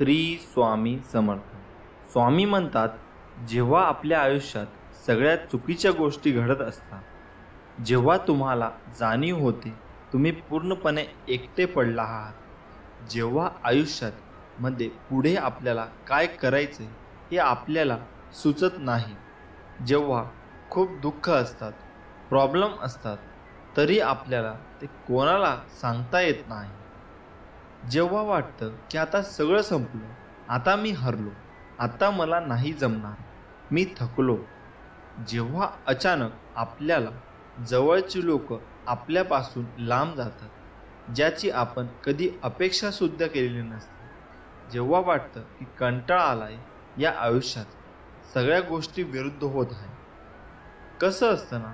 श्री स्वामी समर्थ. स्वामी म्हणतात, जेव्हा आपल्या आयुष्यात सगळ्यात चुकीच्या गोष्टी घडत असतात, जेव्हा तुम्हाला जाणीव होते तुम्ही पूर्णपणे एकटे पडला आहात, जेव्हा आयुष्यात मध्ये पुढे आपल्याला काय करायचे हे आपल्याला सुचत नाही, जेव्हा खूप दुःख असतात, प्रॉब्लेम असतात, तरी आपल्याला ते कोणाला सांगता येत नाही, जेव्हा वाटतं की आता सगळं संपलं, आता मी हरलो, आता मला नाही जमणार, मी थकलो, जेव्हा अचानक आपल्याला जवळची लोक आपल्यापासून लांब जातात, ज्याची आपण कधी अपेक्षासुद्धा केलेली नसते, जेव्हा वाटतं की कंटाळा आलाय, या आयुष्यात सगळ्या गोष्टी विरुद्ध होत आहे. कसं असतं ना,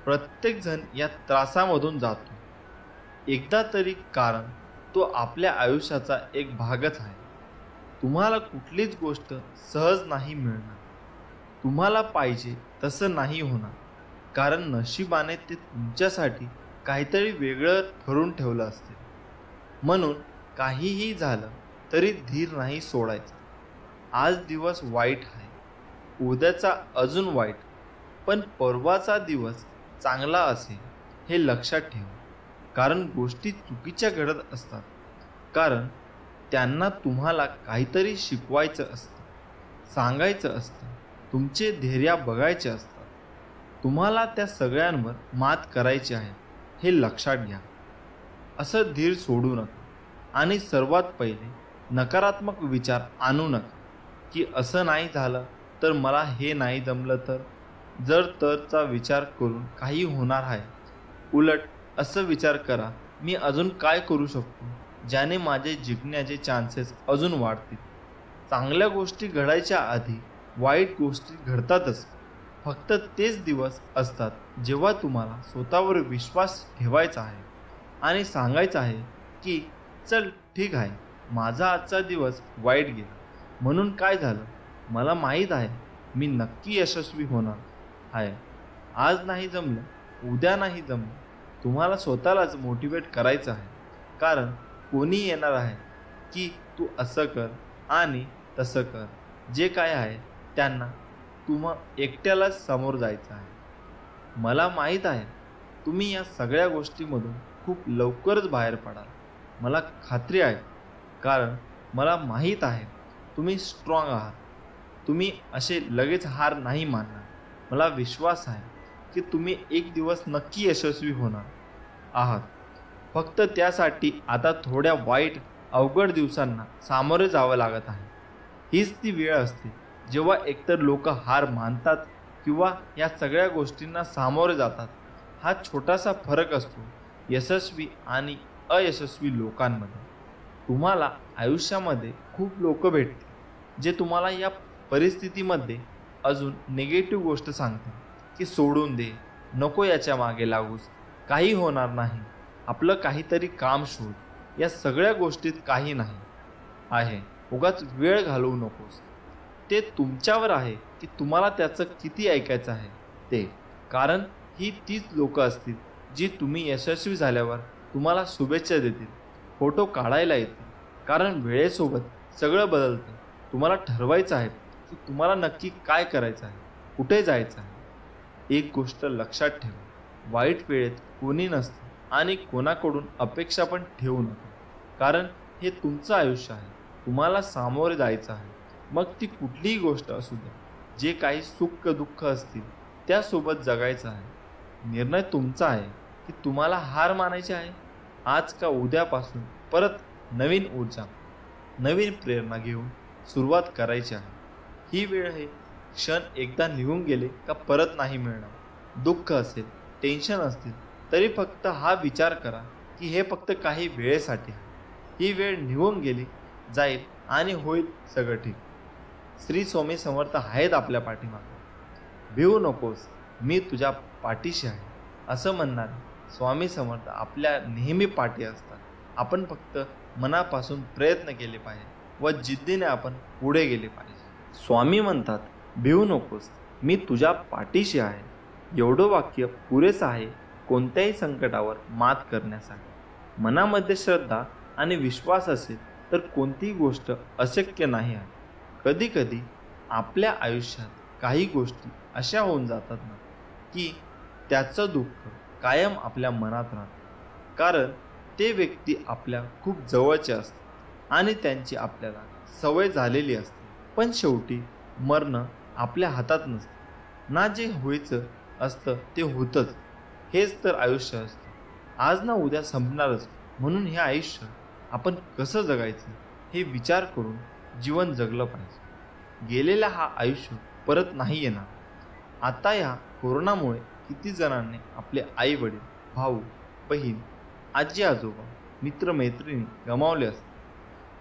प्रत्येकजण या त्रासामधून जातो एकदा तरी, कारण तो आपल्या आयुष्याचा एक भागच आहे. तुम्हाला कुठलीच गोष्ट सहज नाही मिळणार, तुम्हाला पाहिजे तसं नाही होणार, कारण नशिबाने ते तुमच्यासाठी काहीतरी वेगळं ठरवून ठेवलं असते. म्हणून काहीही झालं तरी धीर नाही सोडायचा. आज दिवस वाईट आहे, उद्याचा अजून वाईट, पण परवाचा दिवस चांगला असेल हे लक्षात ठेवा. कारण गोष्टी चुकीच्या घडत असतात, कारण त्यांना तुम्हाला काहीतरी शिकवायचं असतं, सांगायचं असतं, तुमचे धैर्य बघायचे असतात. तुम्हाला त्या सगळ्यांवर मात करायची आहे हे लक्षात घ्या. असं धीर सोडू नका आणि सर्वात पहिले नकारात्मक विचार आणू नका की असं नाही झालं तर, मला हे नाही जमलं तर, जर तरचा विचार करून काही होणार आहे. उलट असं विचार करा, मी अजून काय करू शकतो ज्याने माझे जिंकण्याचे चान्सेस अजून वाढतील. चांगल्या गोष्टी घडायच्या आधी वाईट गोष्टी घडतातच. फक्त तेच दिवस असतात जेव्हा तुम्हाला स्वतःवर विश्वास ठेवायचा आहे आणि सांगायचं आहे की चल ठीक आहे, माझा आजचा दिवस वाईट गेला, म्हणून काय झालं, मला माहीत आहे मी नक्की यशस्वी होणार आहे. आज नाही जमलं, उद्या नाही जमलं, तुम्हाला स्वतःलाच मोटिवेट करायचं आहे. कारण कोणी येणार आहे की तू असं कर आणि तसं कर, जे काय आहे त्यांना तुम्हा एकट्यालाच समोर जायचं आहे. मला माहीत आहे तुम्ही या सगळ्या गोष्टीमधून खूप लवकरच बाहेर पडाल, मला खात्री आहे. कारण मला माहीत आहे तुम्ही स्ट्रॉंग आहात, तुम्ही असे लगेच हार नाही मानणार. मला विश्वास आहे की तुम्ही एक दिवस नक्की यशस्वी होणार आहात. फक्त त्यासाठी आता थोड्या वाईट अवघड दिवसांना सामोरे जावं लागत आहे. हीच ती वेळ असते जेव्हा एकतर लोक हार मानतात किंवा या सगळ्या गोष्टींना सामोरे जातात. हा छोटासा फरक असतो यशस्वी आणि अयशस्वी लोकांमध्ये. तुम्हाला आयुष्यामध्ये खूप लोक भेटतील जे तुम्हाला या परिस्थितीमध्ये अजून निगेटिव्ह गोष्ट सांगतात की सोडून दे, नको याच्या मागे लागूस, काही होणार नाही, आपलं काहीतरी काम शोध. या सगळ्या गोष्टीत काही नाही आहे, उगाच वेळ घालवू नकोस. ते तुमच्यावर आहे की तुम्हाला त्याचं किती ऐकायचं आहे ते. कारण ही तीच लोक असतील जी तुम्ही यशस्वी झाल्यावर तुम्हाला शुभेच्छा देतील, फोटो काढायला येतील. कारण वेळेसोबत सगळं बदलतं. तुम्हाला ठरवायचं आहे की तुम्हाला नक्की काय करायचं आहे, कुठे जायचं आहे. एक गोष्ट लक्षात ठेवा, वाईट वेळेत कोणी नसतं आणि कोणाकडून अपेक्षा पण ठेवू नका. कारण हे तुमचं आयुष्य आहे, तुम्हाला सामोरे जायचं आहे. मग ती कुठलीही गोष्ट असू द्या, जे काही सुख दुःख असतील त्यासोबत जगायचं आहे. निर्णय तुमचा आहे की तुम्हाला हार मानायची आहे. आज का उद्यापासून परत नवीन ऊर्जा, नवीन प्रेरणा घेऊन सुरुवात करायची आहे. ही वेळ, हे क्षण एकदा निघून गेले का परत नाही मिळणार. दुःख असेल, टेन्शन असतील, तरी फक्त हा विचार करा की हे फक्त काही वेळेसाठी आहे. ही वेळ निघून गेली जाईल आणि होईल सगळं ठीक. श्री स्वामी समर्थ आहेत आपल्या पाठीमागे. भिवू नकोस, मी तुझ्या पाठीशी आहे असं म्हणणारे स्वामी समर्थ आपल्या नेहमी पाठी असतात. आपण फक्त मनापासून प्रयत्न केले पाहिजे व जिद्दीने आपण पुढे गेले पाहिजे. स्वामी म्हणतात, भिवू नकोस, मी तुझ्या पाठीशी आहे. एवढं वाक्य पुरेसं आहे कोणत्याही संकटावर मात करण्यासाठी. मनामध्ये श्रद्धा आणि विश्वास असेल तर कोणतीही गोष्ट अशक्य नाही आहे. कधीकधी आपल्या आयुष्यात काही गोष्टी अशा होऊन जातात ना की त्याचं दुःख कायम आपल्या मनात राहतं. कारण ते व्यक्ती आपल्या खूप जवळचे असतात आणि त्यांची आपल्याला सवय झालेली असते. पण शेवटी मरणं आपल्या हातात नसतं ना. जे व्हायचं असतं ते होतंच. हेच तर आयुष्य असतं. आज ना उद्या संपणारच. म्हणून हे आयुष्य आपण कसं जगायचं हे विचार करून जीवन जगलं पाहिजे. गेलेला हा आयुष्य परत नाही येणार. आता या कोरोनामुळे किती जणांनी आपले आई वडील, भाऊ बहीण, आजी आजोबा, मित्रमैत्रिणी गमावले असतात.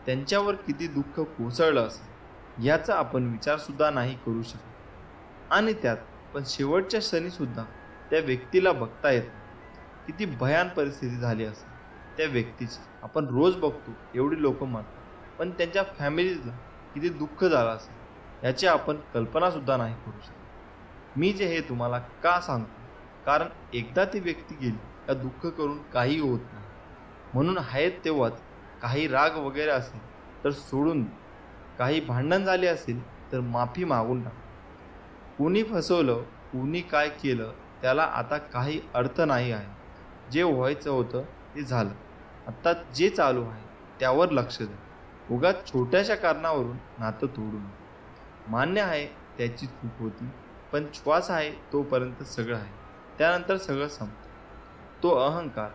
त्यांच्यावर किती दुःख कोसळलं असेल याचा आपण विचारसुद्धा नाही करू शकत. आणि त्यात पण शेवटच्या क्षणीसुद्धा त्या व्यक्तीला बघता येत नाही. किती भयान परिस्थिती झाली असेल त्या व्यक्तीची. आपण रोज बघतो एवढी लोक मरतात, पण त्यांच्या फॅमिलीचं किती दुःख झालं असेल याची आपण कल्पनासुद्धा नाही करू शकत. मी जे हे तुम्हाला का सांगतो, कारण एकदा ती व्यक्ती गेली का दुःख करून काही होत नाही. म्हणून आहेत तेव्हाच काही राग वगैरे असेल तर सोडून, काही भांडण झाले असेल तर माफी मागून टाका. कुणी फसवलं, कुणी काय केलं त्याला आता काही अर्थ नाही आहे. जे व्हायचं होतं ते झालं. आत्ता जे चालू आहे त्यावर लक्ष द्या. उगाच छोट्याशा कारणावरून नातं तोडू नये. मान्य आहे त्याची चूक होती, पण श्वास आहे तोपर्यंत सगळं आहे. त्यानंतर सगळं संपतं. तो अहंकार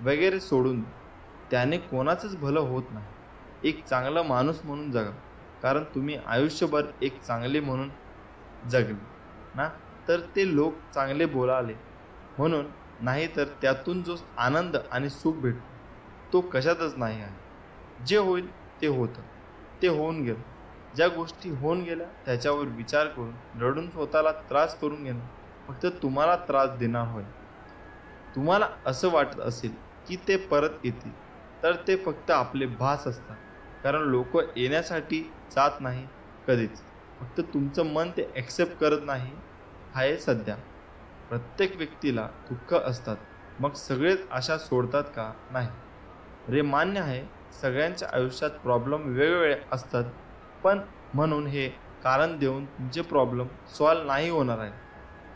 वगैरे सोडून द्या. त्याने कोणाचंच भलं होत नाही. एक चांगला माणूस म्हणून जगा, कारण तुम्ही आयुष्यभर एक चांगले म्हणून जगले ना, तर ते लोक चांगले बोलाले म्हणून, नाही तर त्यातून जो आनंद आणि सुख भेटतो तो कशातच नाही आहे. जे होईल ते होतं, ते होऊन गेलं. ज्या गोष्टी होऊन गेल्या त्याच्यावर विचार करून रडून स्वतःला त्रास करून घेणं फक्त तुम्हाला त्रास देणार होय. तुम्हाला असं वाटत असेल की ते परत येतील तर ते फक्त आपले भास असतात. कारण लोक येण्यासाठी जात नाही कधीच, फक्त तुमचं मन ते ॲक्सेप्ट करत नाही आहे सध्या. प्रत्येक व्यक्तीला दुःख असतात, मग सगळेच आशा सोडतात का? नाही रे. मान्य आहे सगळ्यांच्या आयुष्यात प्रॉब्लेम वेगवेगळे असतात, पण म्हणून हे कारण देऊन तुमचे प्रॉब्लेम सॉल्व नाही होणार आहे.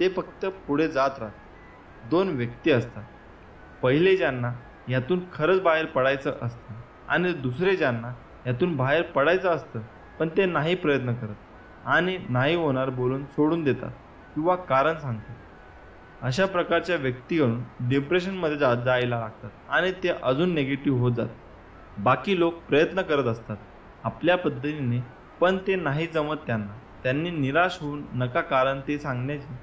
ते फक्त पुढे जात राहतात. दोन व्यक्ती असतात, पहिले ज्यांना यातून खरंच बाहेर पडायचं असतं आणि दुसरे ज्यांना यातून बाहेर पडायचं असतं पण ते नाही प्रयत्न करत आणि नाही होणार बोलून सोडून देतात किंवा कारण सांगतात. अशा प्रकारच्या व्यक्तीकडून डिप्रेशनमध्ये जायला लागतात आणि ते अजून निगेटिव्ह होत जातात. बाकी लोक प्रयत्न करत असतात आपल्या पद्धतीने, पण ते नाही जमत त्यांना. त्यांनी निराश होऊन नका, कारण ते सांगण्याची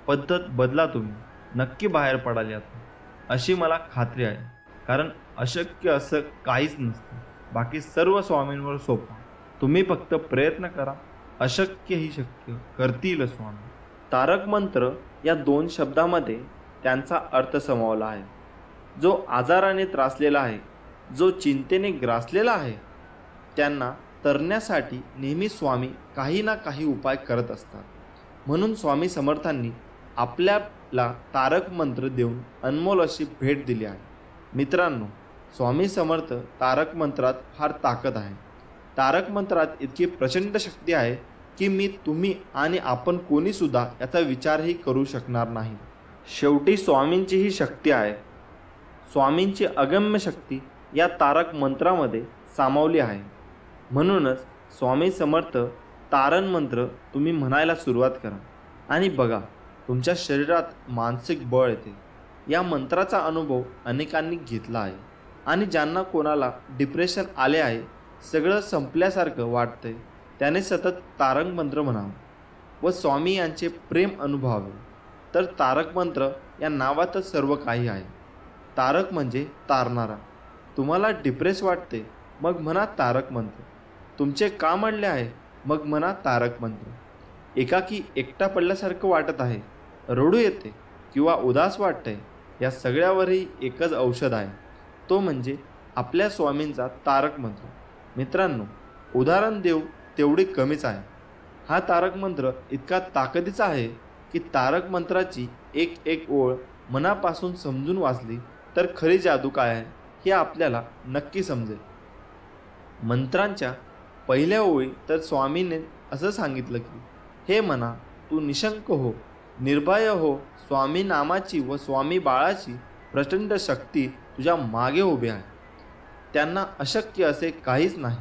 पद्धत बदला. तुम्ही नक्की बाहेर पडाल यातून, अशी मला खात्री आहे. कारण अशक्य असं काहीच नसतं. बाकी सर्व स्वामींवर सोपा. तुम्ही फक्त प्रयत्न करा. अशक्य ही शक्य करतील स्वामी. तारक मंत्र या 2 शब्दामध्ये त्यांचा अर्थ समावला आहे. जो आजाराने त्रासलेला आहे, जो चिंतेने ग्रासलेला आहे, त्यांना तरण्यासाठी नेहमी स्वामी काही ना काही उपाय करत असतात. म्हणून स्वामी समर्थांनी आपल्याला तारक मंत्र देऊन अनमोल अशी भेट दिली आहे. मित्रांनो, स्वामी समर्थ तारक मंत्रात फार ताकद आहे. तारक मंत्रात इतकी प्रचंड शक्ती आहे की तुम्ही आणि आपण कोणीसुद्धा याचा विचारही करू शकणार नाही. शेवटी स्वामींची ही शक्ती आहे. स्वामींची अगम्य शक्ती या तारक मंत्रामध्ये सामावली आहे. म्हणूनच स्वामी समर्थ तारण मंत्र तुम्ही म्हणायला सुरुवात करा आणि बघा तुमच्या शरीरात मानसिक बळ येते. या मंत्राचा अनुभव अनेकांनी घेतला आहे आणि ज्यांना कोणाला डिप्रेशन आले आहे, सगळं संपल्यासारखं वाटतंय, त्याने सतत तारक मंत्र म्हणावं व स्वामी यांचे प्रेम अनुभवावे. तर तारक मंत्र या नावातच सर्व काही आहे. तारक म्हणजे तारणारा. तुम्हाला डिप्रेस वाटते, मग म्हणा तारक मंत्र. तुमचे काम अडले आहे, मग म्हणा तारक मंत्र. एकाकी एकटा पडल्यासारखं वाटत आहे, रडू येते किंवा उदास वाटतंय, या सगळ्यावरही एकच औषध आहे, तो म्हणजे आपल्या स्वामींचा तारक मंत्र. मित्रांनो, उदाहरण देऊ तेवढी कमीच आहे. हा तारक मंत्र इतका ताकदीचा आहे की तारक मंत्राची एक एक ओळ मनापासून समजून वाचली तर खरी जादू काय आहे हे आपल्याला नक्की समजेल. मंत्रांच्या पहिल्या ओळी तर स्वामीने असं सांगितलं की हे मना, तू निशंक हो, निर्भय हो. स्वामी नामाची व स्वामी बाळाची प्रचंड शक्ती तुझ्या मागे उभी आहे. त्यांना अशक्य असे काहीच नाही.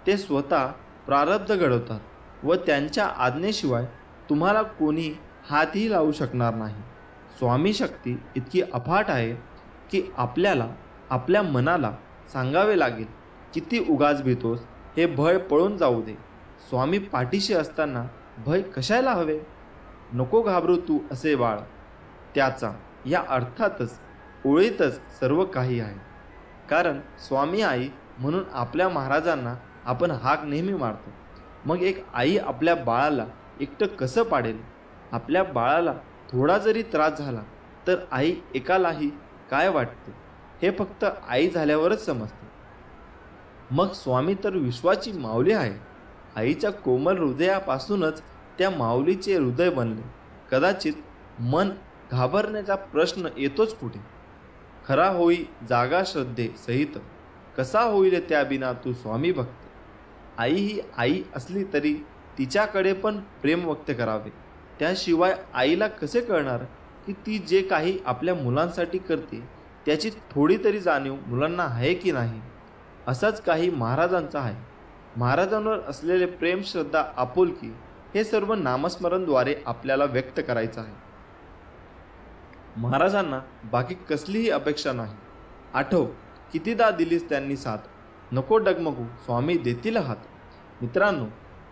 ते स्वतः प्रारब्ध घडवतात व त्यांच्या आज्ञेशिवाय तुम्हाला कोणी हातही लावू शकणार नाही. स्वामी शक्ती इतकी अफाट आहे की आपल्याला आपल्या मनाला सांगावे लागेल, किती उगाच भीतोस, हे भय पळून जाऊ दे. स्वामी पाठीशी असताना भय कशाला हवे? नको घाबरू तू असे बाळ. त्याचा या अर्थातच ओळीतच सर्व काही आहे. कारण स्वामी आई म्हणून आपल्या महाराजांना आपण हाक नेहमी मारतो. मग एक आई आपल्या बाळाला एकटं कसं पाडेल? आपल्या बाळाला थोडा जरी त्रास झाला तर आई एकालाही काय वाटते हे फक्त आई झाल्यावरच समजते. मग स्वामी तर विश्वाची माऊली आहे. आईच्या कोमल हृदयापासूनच त्या माऊलीचे हृदय बनले. कदाचित मन घाबरण्याचा प्रश्न येतोच कुठे? खरा होई जागा श्रद्धे सहित, कसा होईल त्या बिना तू स्वामी भक्त. आई ही आई असली तरी तिच्याकडे पण प्रेम व्यक्त करावे. त्याशिवाय आईला कसे कळणार की ती जे काही आपल्या मुलांसाठी करते त्याची थोडी तरी जाणीव मुलांना आहे की नाही? असाच काही महाराजांचा आहे. महाराजांवर असलेले प्रेम, श्रद्धा, आपुलकी हे सर्व नामस्मरणद्वारे आपल्याला व्यक्त करायचं आहे. महाराजांना बाकी कसलीही अपेक्षा नाही. आठव, कितीदा दिलीस त्यांनी साथ. नको डगमगू, स्वामी देतील हात. मित्रांनो,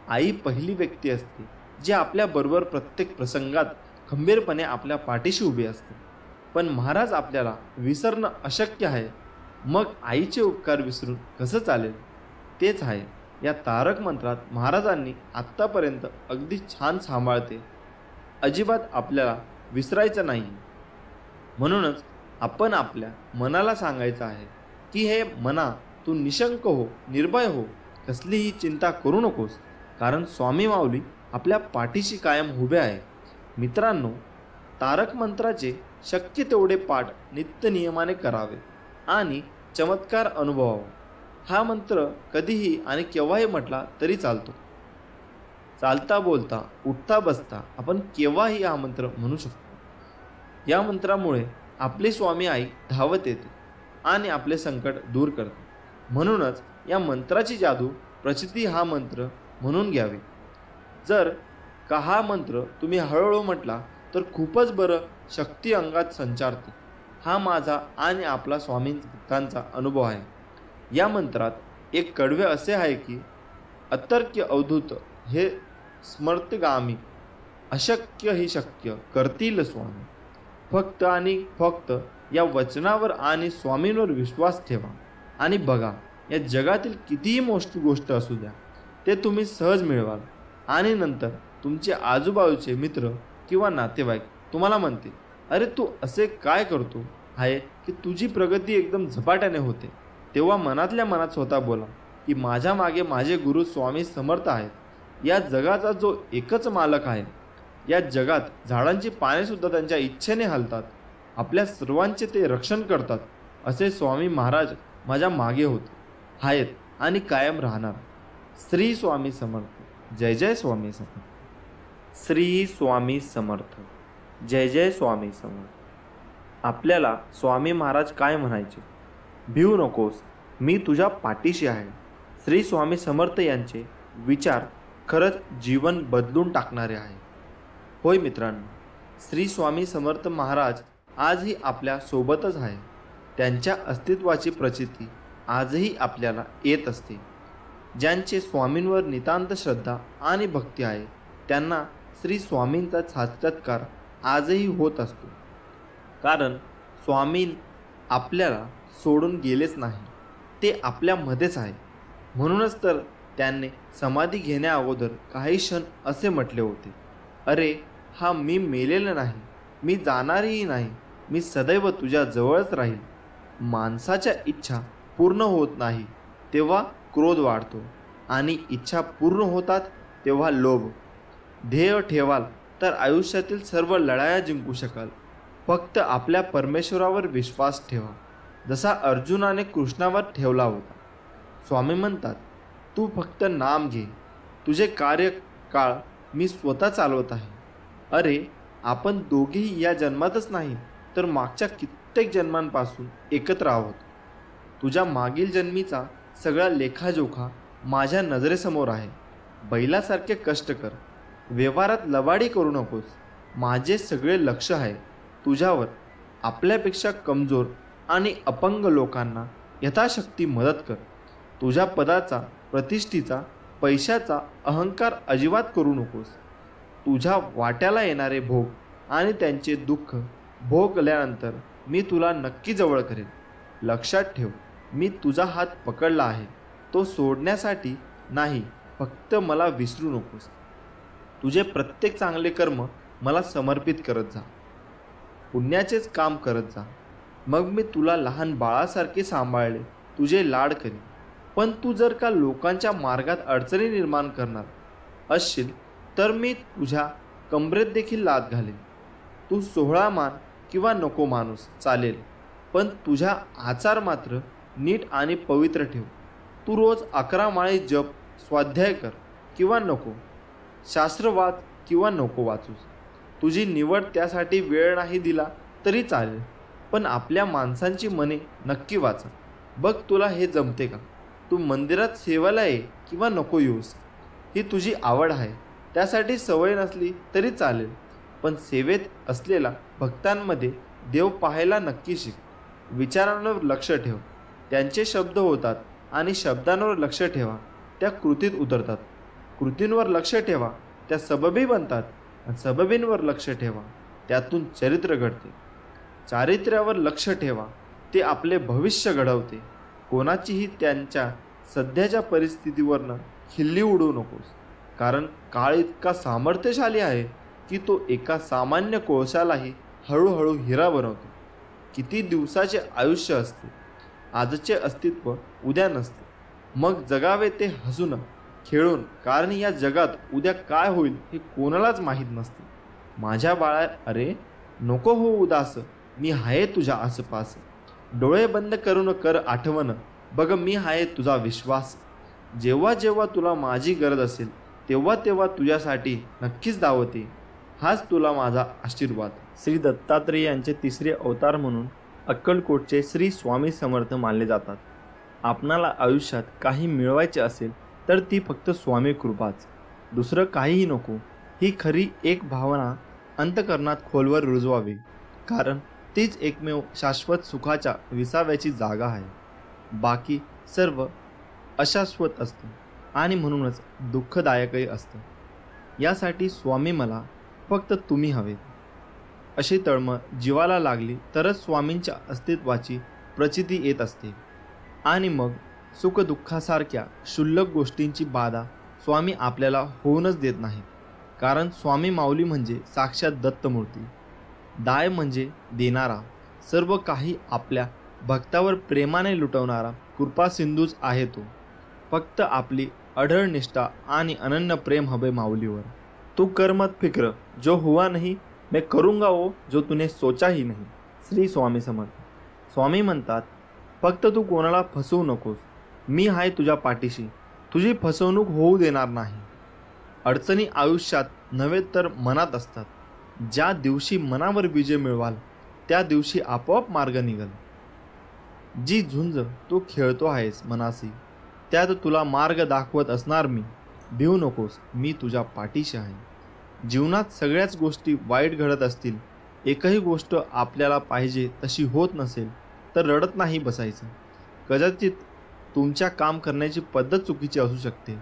आई पहिली व्यक्ती असते जी आपल्याबरोबर प्रत्येक प्रसंगात खंबीरपणे आपल्या पाठीशी उभी असते. पण महाराज आपल्याला विसरणं अशक्य आहे. मग आईचे उपकार विसरून कसं चालेल? तेच आहे या तारक मंत्रात महाराजांनी आत्तापर्यंत अगदी छान सांभाळते. अजिबात आपल्याला विसरायचं नाही. म्हणूनच आपण आपल्या मनाला सांगायचं आहे की हे मना, तू निशंक हो, निर्भय हो, कसलीही चिंता करू नकोस. कारण स्वामी माऊली आपल्या पाठीशी कायम उभे आहे. मित्रांनो, तारक मंत्राचे शक्य तेवढे पाठ नित्य नियमाने करावे आणि चमत्कार अनुभवावा. हा मंत्र कधीही आणि केव्हाही म्हटला तरी चालतो. चालता बोलता, उठता बसता आपण केव्हाही हा मंत्र म्हणू शकतो. या मंत्रामुळे आपली स्वामी आई धावत येते आणि आपले संकट दूर करते. म्हणूनच या मंत्राची जादू प्रचिती हा मंत्र म्हणून घ्यावी. जर का हा मंत्र तुम्ही हळूहळू म्हटला तर खूपच बरं शक्ती अंगात संचारते. हा माझा आणि आपला स्वामी भक्तांचा अनुभव आहे. या मंत्रात एक कडवे असे आहे की अतर्क्य अवधूत हे स्मर्तगामी, अशक्य ही शक्य करतील स्वामी. फक्त आणि फक्त या वचनावर आणि स्वामींवर विश्वास ठेवा आणि बघा, या जगातील कितीही मोठी गोष्ट असू द्या, ते तुम्ही सहज मिळवाल. आणि नंतर तुमचे आजूबाजूचे मित्र किंवा नातेवाईक तुम्हाला म्हणतील, अरे तू असे काय करतो आहे की तुझी प्रगती एकदम झपाट्याने होते. तेव्हा मनातल्या मनात स्वतः बोला की माझ्या मागे माझे गुरु स्वामी समर्थ आहेत. या जगाचा जो एकच मालक आहे. या जगात झाडांची पानेसुद्धा त्यांच्या इच्छेने हलतात. आपल्या सर्वांचे ते रक्षण करतात. असे स्वामी महाराज माझ्या मागे होते, आहेत आणि कायम राहणार. श्री स्वामी समर्थ. जय जय स्वामी समर्थ. श्री स्वामी समर्थ. जय जय स्वामी समर्थ. आपल्याला स्वामी महाराज काय म्हणायचे? भिवू नकोस, मी तुझ्या पाठीशी आहे. श्री स्वामी समर्थ यांचे विचार खरंच जीवन बदलून टाकणारे आहे. होय मित्रांनो, श्री स्वामी समर्थ महाराज आजही आपल्या सोबतच आहे. त्यांच्या अस्तित्वाची प्रचिती आजही आपल्याला येत असते. ज्यांचे स्वामींवर नितांत श्रद्धा आणि भक्ती आहे त्यांना श्री स्वामींचा साक्षात्कार आजही होत असतो. कारण स्वामी आपल्याला सोडून गेलेच नाही, ते आपल्यामध्येच आहे. म्हणूनच तर त्यांनी समाधी घेण्याअगोदर काही क्षण असे म्हटले होते, अरे हा मी मेलेला नाही, मी जाणारही नाही, मी सदैव तुझ्या जवळच राहील. माणसाच्या इच्छा पूर्ण होत नाही तेव्हा क्रोध वाढतो आणि इच्छा पूर्ण होतात तेव्हा लोभ. ध्येय ठेवाल तर आयुष्यातील सर्व लढाया जिंकू शकाल. फक्त आपल्या परमेश्वरावर विश्वास ठेवा, जसा अर्जुनाने कृष्णावर ठेवला होता. स्वामी म्हणतात, तू फक्त नाम घे, तुझे कार्यकाळ मी स्वतः चालवत आहे. अरे, आपण दोघेही या जन्मातच नाही तर मागच्या कित्येक जन्मांपासून एकत्र आहोत. तुझ्या मागील जन्मीचा सगळा लेखाजोखा माझ्या नजरेसमोर आहे. बैलासारखे कष्ट कर, व्यवहारात लबाडी करू नकोस. माझे सगळे लक्ष आहे तुझ्यावर. आपल्यापेक्षा कमजोर आणि अपंग लोकांना यथाशक्ती मदत कर. तुझ्या पदाचा, प्रतिष्ठेचा, पैशाचा अहंकार अजिबात करू नकोस. तुझ्या वाट्याला येणारे भोग आणि त्यांचे दुःख भोगल्यानंतर मी तुला नक्की जवळ करेन. लक्षात ठेव, मी तुझा हात पकडला आहे, तो सोडण्यासाठी नाही. फक्त मला विसरू नकोस. तुझे प्रत्येक चांगले कर्म मला समर्पित करत जा. पुण्याचेच काम करत जा. मग मी तुला लहान बाळासारखे सांभाळले, तुझे लाड करीन. पण तू जर का लोकांच्या मार्गात अडचणी निर्माण करणार असशील तर मी तुझ्या कमरेत देखील लाथ घालेन. तू 16 मान किंवा नको माणूस चालेल, पण तुझ्या आचार मात्र नीट आणि पवित्र ठेव. तू रोज 11 माळे जप, स्वाध्याय कर किंवा नको, शास्त्र वाच किंवा नको वाचूस. तुझी निवड त्यासाठी वेळ नाही दिला तरी चालेल, पण आपल्या माणसांची मने नक्की वाचा. बघ तुला हे जमते का? तू मंदिरात सेवाला ये किंवा नको येऊस, ही तुझी आवड आहे. त्यासाठी सवय नसली तरी चालेल, पण सेवेत असलेल्या भक्तांमध्ये देव पाहायला नक्की शिक. विचारांवर लक्ष ठेव, त्यांचे शब्द होतात आणि शब्दांवर लक्ष ठेवा, त्या कृतीत उतरतात. कृतींवर लक्ष ठेवा, त्या सबबी बनतात, आणि सबबींवर लक्ष ठेवा, त्यातून चरित्र घडते. चारित्र्यावर लक्ष ठेवा, ते आपले भविष्य घडवते. कोणाचीही त्यांच्या सध्याच्या परिस्थितीवरनं खिल्ली उडवू नकोस, कारण काळ इतका सामर्थ्यशाली आहे की तो एका सामान्य कोळशालाही हळूहळू हिरा बनवतो. किती दिवसाचे आयुष्य असते, आजचे अस्तित्व उद्या नसते. मग जगावे ते हसून खेळून, कारण या जगात उद्या काय होईल हे कोणालाच माहीत नसते. माझ्या बाळा, अरे नको हो उदास, मी आहे तुझ्या आसपास. डोळे बंद करून कर आठवण, बघ मी आहे तुझा विश्वास. जेव्हा जेव्हा तुला माझी गरज असेल तेव्हा तेव्हा तुझ्यासाठी नक्कीच धावते. हाच तुला माझा आशीर्वाद. श्री दत्तात्रेय यांचे तिसरे अवतार म्हणून अक्कलकोटचे श्री स्वामी समर्थ मानले जातात. आपणाला आयुष्यात काही मिळवायचे असेल तर ती फक्त स्वामी कृपाच, दुसरं काहीही नको. ही खरी एक भावना अंतकरणात खोलवर रुजवावी, कारण तीच एकमेव शाश्वत सुखाच्या विसाव्याची जागा आहे. बाकी सर्व अशाश्वत असतं आणि म्हणूनच दुःखदायकही असतं. यासाठी स्वामी मला फक्त तुम्ही हवे अशी तळमळ जीवाला लागली तरच स्वामींच्या अस्तित्वाची प्रचिती येत असते. आणि मग सुखदुःखासारख्या क्षुल्लक गोष्टींची बाधा स्वामी आपल्याला होऊनच देत नाहीत. कारण स्वामी माऊली म्हणजे साक्षात दत्तमूर्ती. दाय म्हणजे देणारा, सर्व काही आपल्या भक्तावर प्रेमाने लुटवणारा कृपा सिंधूच आहे तो. फक्त आपली अढळ निष्ठा आणि अनन्य प्रेम हवे माऊलीवर. तू कर मत फिक्र, जो हुआ नहीं मैं करूँगा वो जो तूने सोचा ही नहीं. श्री स्वामी समर्थ. स्वामी म्हणतात, फक्त तू कोणाला फसवू नकोस, मी आहे तुझ्या पाठीशी, तुझी फसवणूक होऊ देणार नाही. अडचणी आयुष्यात नव्हे तर मनात असतात. ज्या दिवशी मनावर विजय मिळवाल त्या दिवशी आपोआप मार्ग निघल. जी झुंज तू खेळतो आहेस मनासी, त्यात तुला मार्ग दाखवत असणार मी. भिवू नकोस, मी तुझ्या पाठीशी आहे. जीवनात सगळ्याच गोष्टी वाईट घडत असतील, एकही गोष्ट आपल्याला पाहिजे तशी होत नसेल तर रडत नाही बसायचं. कदाचित तुमच्या काम करण्याची पद्धत चुकीची असू शकते,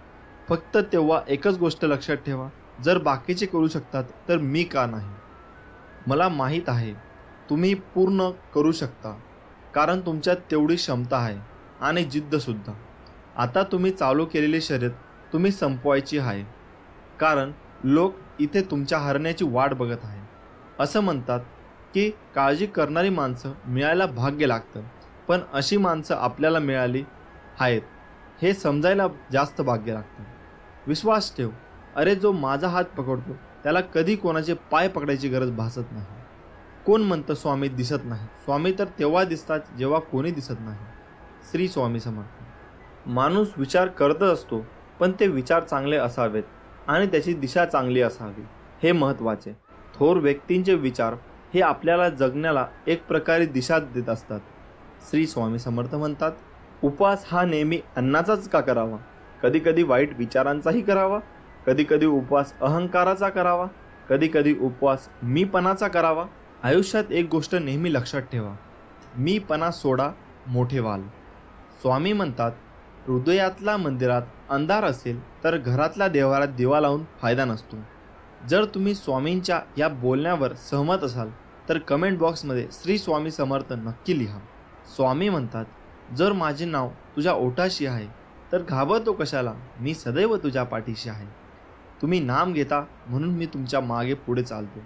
फक्त तेव्हा एकच गोष्ट लक्षात ठेवा, जर बाकीचे करू शकतात तर मी का नाही. मला माहीत आहे तुम्ही पूर्ण करू शकता, कारण तुमच्यात तेवढी क्षमता आहे आणि जिद्दसुद्धा. आता तुम्ही चालू केलेली शर्यत तुम्ही संपवायची आहे, कारण लोक इथे तुमच्या हरण्याची वाट बघत आहे. असं म्हणतात की काळजी करणारी माणसं मिळायला भाग्य लागतं, पण अशी माणसं आपल्याला मिळाली आहेत हे समजायला जास्त भाग्य लागतं. विश्वास ठेव, अरे जो माझा हात पकडतो त्याला कधी कोणाचे पाय पकडायची गरज भासत नाही. कोण म्हणतं स्वामी दिसत नाही? स्वामी तर तेव्हा दिसतात जेव्हा कोणी दिसत नाही. श्री स्वामी समर्थ. माणूस विचार करतच असतो, पण ते विचार चांगले असावेत आणि त्याची दिशा चांगली असावी, हे महत्त्वाचे. थोर व्यक्तींचे विचार हे आपल्याला जगण्याला एक प्रकारे दिशा देत असतात. श्री स्वामी समर्थ म्हणतात, उपवास हा नेहमी अन्नाचाच का करावा? कधीकधी वाईट विचारांचाही करावा. कधीकधी उपवास अहंकाराचा करावा. कधीकधी उपवास मीपणाचा करावा. आयुष्यात एक गोष्ट नेहमी लक्षात ठेवा, मीपणा सोडा, मोठे व्हाल. स्वामी म्हणतात, हृदयातल्या मंदिरात अंधार असेल तर घरातल्या देवारात दिवा लावून फायदा नसतो. जर तुम्ही स्वामींच्या या बोलण्यावर सहमत असाल तर कमेंट बॉक्समध्ये श्री स्वामी समर्थ नक्की लिहा. स्वामी म्हणतात, जर माझे नाव तुझ्या ओठाशी आहे तर घाबरतो कशाला? मी सदैव तुझ्या पाठीशी आहे. तुम्ही नाम घेता म्हणून मी तुमच्या मागे पुढे चालतो.